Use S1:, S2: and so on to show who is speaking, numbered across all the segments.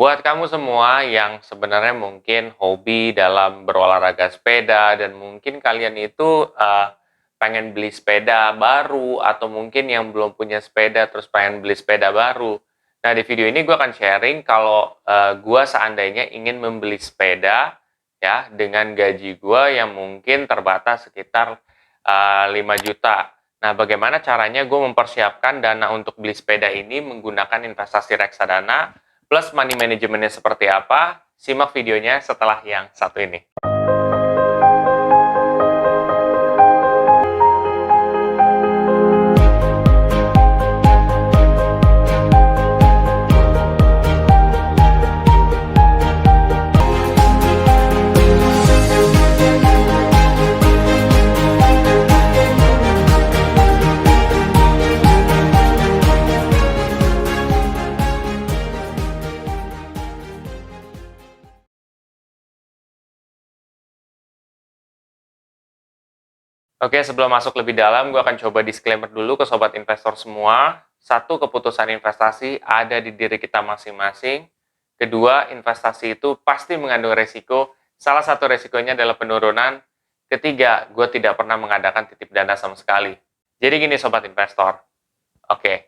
S1: Buat kamu semua yang sebenarnya mungkin hobi dalam berolahraga sepeda dan mungkin kalian itu pengen beli sepeda baru atau mungkin yang belum punya sepeda terus pengen beli sepeda baru. Nah, di video ini gue akan sharing kalau gue seandainya ingin membeli sepeda ya dengan gaji gue yang mungkin terbatas sekitar 5 juta. Nah, bagaimana caranya gue mempersiapkan dana untuk beli sepeda ini menggunakan investasi reksadana plus money manajemennya seperti apa? Simak videonya setelah yang satu ini. Oke, sebelum masuk lebih dalam, gue akan coba disclaimer dulu ke sobat investor semua. Satu, keputusan investasi ada di diri kita masing-masing. Kedua, investasi itu pasti mengandung resiko. Salah satu resikonya adalah penurunan. Ketiga, gue tidak pernah mengadakan titip dana sama sekali. Jadi gini sobat investor. Oke,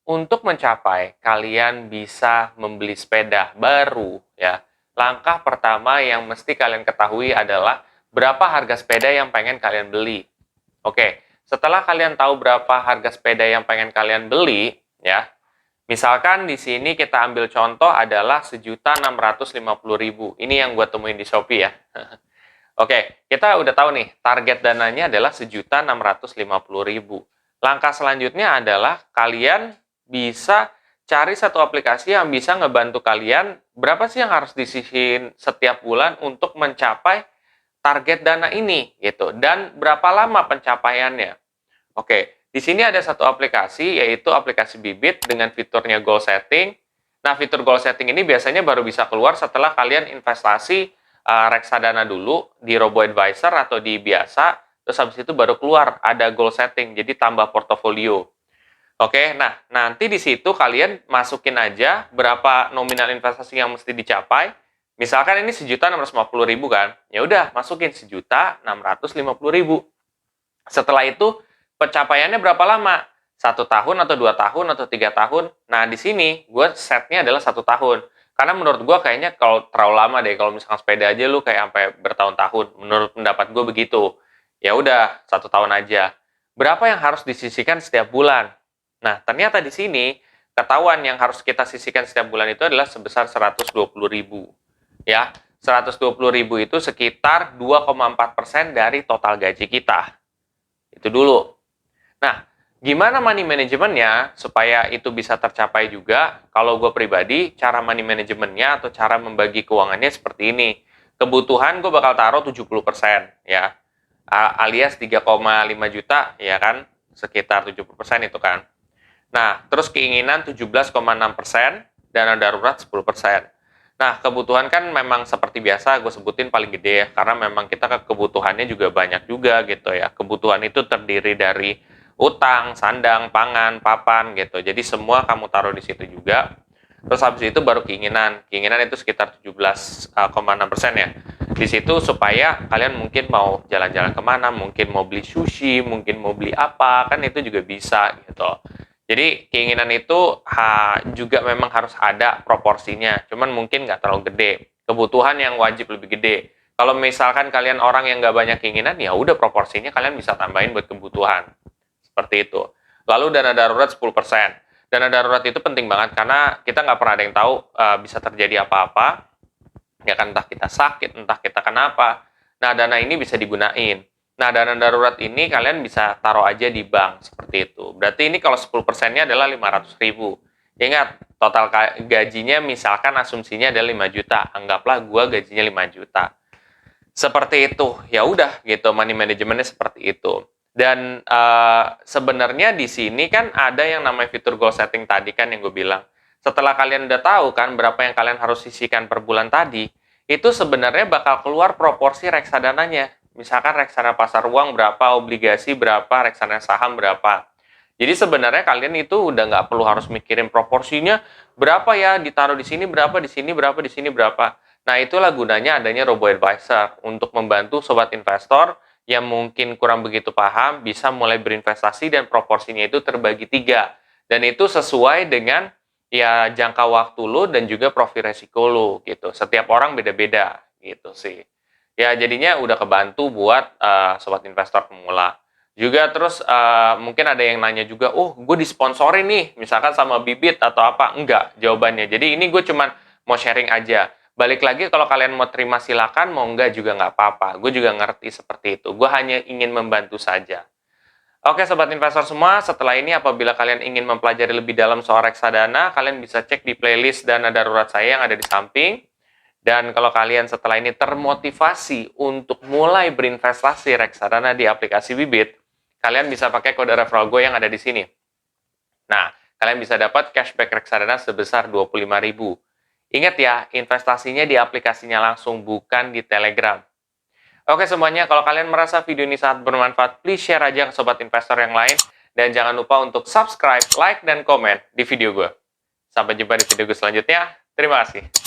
S1: untuk mencapai kalian bisa membeli sepeda baru, ya. Langkah pertama yang mesti kalian ketahui adalah berapa harga sepeda yang pengen kalian beli. Oke, setelah kalian tahu berapa harga sepeda yang pengen kalian beli, ya, misalkan di sini kita ambil contoh adalah 1.650.000. Ini yang gue temuin di Shopee ya. Oke, kita udah tahu nih, target dananya adalah 1.650.000. Langkah selanjutnya adalah kalian bisa cari satu aplikasi yang bisa ngebantu kalian berapa sih yang harus disisihin setiap bulan untuk mencapai target dana ini gitu dan berapa lama pencapaiannya. Oke, di sini ada satu aplikasi yaitu aplikasi Bibit dengan fiturnya goal setting. Nah, fitur goal setting ini biasanya baru bisa keluar setelah kalian investasi reksadana dulu di robo advisor atau di biasa, terus habis itu baru keluar ada goal setting, jadi tambah portofolio. Oke, nah nanti di situ kalian masukin aja berapa nominal investasi yang mesti dicapai. Misalkan ini 1.650.000 kan, ya udah masukin 1.650.000. Setelah itu pencapaiannya berapa lama? 1 tahun atau 2 tahun atau 3 tahun? Nah di sini gue setnya adalah 1 tahun. Karena menurut gue kayaknya kalau terlalu lama deh, kalau misalkan sepeda aja lu kayak sampai bertahun-tahun. Menurut pendapat gue begitu. Ya udah 1 tahun aja. Berapa yang harus disisihkan setiap bulan? Nah ternyata di sini ketahuan yang harus kita sisihkan setiap bulan itu adalah sebesar 120.000. Ya, 120.000 itu sekitar 2,4% dari total gaji kita. Itu dulu. Nah, gimana money manajemennya supaya itu bisa tercapai juga? Kalau gue pribadi, cara money manajemennya atau cara membagi keuangannya seperti ini. Kebutuhan gue bakal taruh 70%, ya. Alias 3,5 juta, ya kan? Sekitar 70% itu kan. Nah, terus keinginan 17,6%, dana darurat 10%. Nah, kebutuhan kan memang seperti biasa gue sebutin paling gede ya, karena memang kita kebutuhannya juga banyak juga gitu ya. Kebutuhan itu terdiri dari utang, sandang, pangan, papan gitu. Jadi semua kamu taruh di situ juga. Terus habis itu baru keinginan. Keinginan itu sekitar 17,6% ya. Di situ supaya kalian mungkin mau jalan-jalan kemana, mungkin mau beli sushi, mungkin mau beli apa, kan itu juga bisa gitu. Jadi keinginan itu juga memang harus ada proporsinya, cuman mungkin nggak terlalu gede. Kebutuhan yang wajib lebih gede. Kalau misalkan kalian orang yang nggak banyak keinginan, ya udah proporsinya kalian bisa tambahin buat kebutuhan. Seperti itu. Lalu dana darurat 10%. Dana darurat itu penting banget karena kita nggak pernah ada yang tahu bisa terjadi apa-apa. Ya kan, entah kita sakit, entah kita kenapa. Nah, dana ini bisa digunain. Nah, dana darurat ini kalian bisa taruh aja di bank, seperti itu. Berarti ini kalau 10%-nya adalah 500.000. Ingat, total gajinya misalkan asumsinya adalah 5 juta. Anggaplah gua gajinya 5 juta. Seperti itu. Ya udah gitu, money manajemennya seperti itu. Dan sebenarnya di sini kan ada yang namanya fitur goal setting tadi kan yang gue bilang. Setelah kalian udah tahu kan berapa yang kalian harus sisihkan per bulan tadi, itu sebenarnya bakal keluar proporsi reksadananya. Misalkan reksadana pasar uang berapa, obligasi berapa, reksadana saham berapa. Jadi sebenarnya kalian itu udah nggak perlu harus mikirin proporsinya berapa ya, ditaruh di sini berapa, di sini berapa, di sini berapa. Nah, itulah gunanya adanya robo-advisor untuk membantu sobat investor yang mungkin kurang begitu paham bisa mulai berinvestasi dan proporsinya itu terbagi 3. Dan itu sesuai dengan ya jangka waktu lo dan juga profil resiko lo gitu. Setiap orang beda-beda gitu sih. Ya jadinya udah kebantu buat sobat investor pemula. Juga terus mungkin ada yang nanya juga, oh gue disponsorin nih, misalkan sama Bibit atau apa. Enggak jawabannya. Jadi ini gue cuman mau sharing aja. Balik lagi kalau kalian mau terima silakan, mau enggak juga nggak apa-apa. Gue juga ngerti seperti itu. Gue hanya ingin membantu saja. Oke sobat investor semua, setelah ini apabila kalian ingin mempelajari lebih dalam soal reksadana, kalian bisa cek di playlist dana darurat saya yang ada di samping. Dan kalau kalian setelah ini termotivasi untuk mulai berinvestasi reksadana di aplikasi Bibit, kalian bisa pakai kode referral gue yang ada di sini. Nah, kalian bisa dapat cashback reksadana sebesar 25.000. Ingat ya, investasinya di aplikasinya langsung, bukan di Telegram. Oke semuanya, kalau kalian merasa video ini sangat bermanfaat, please share aja ke sobat investor yang lain. Dan jangan lupa untuk subscribe, like, dan komen di video gue. Sampai jumpa di video gue selanjutnya. Terima kasih.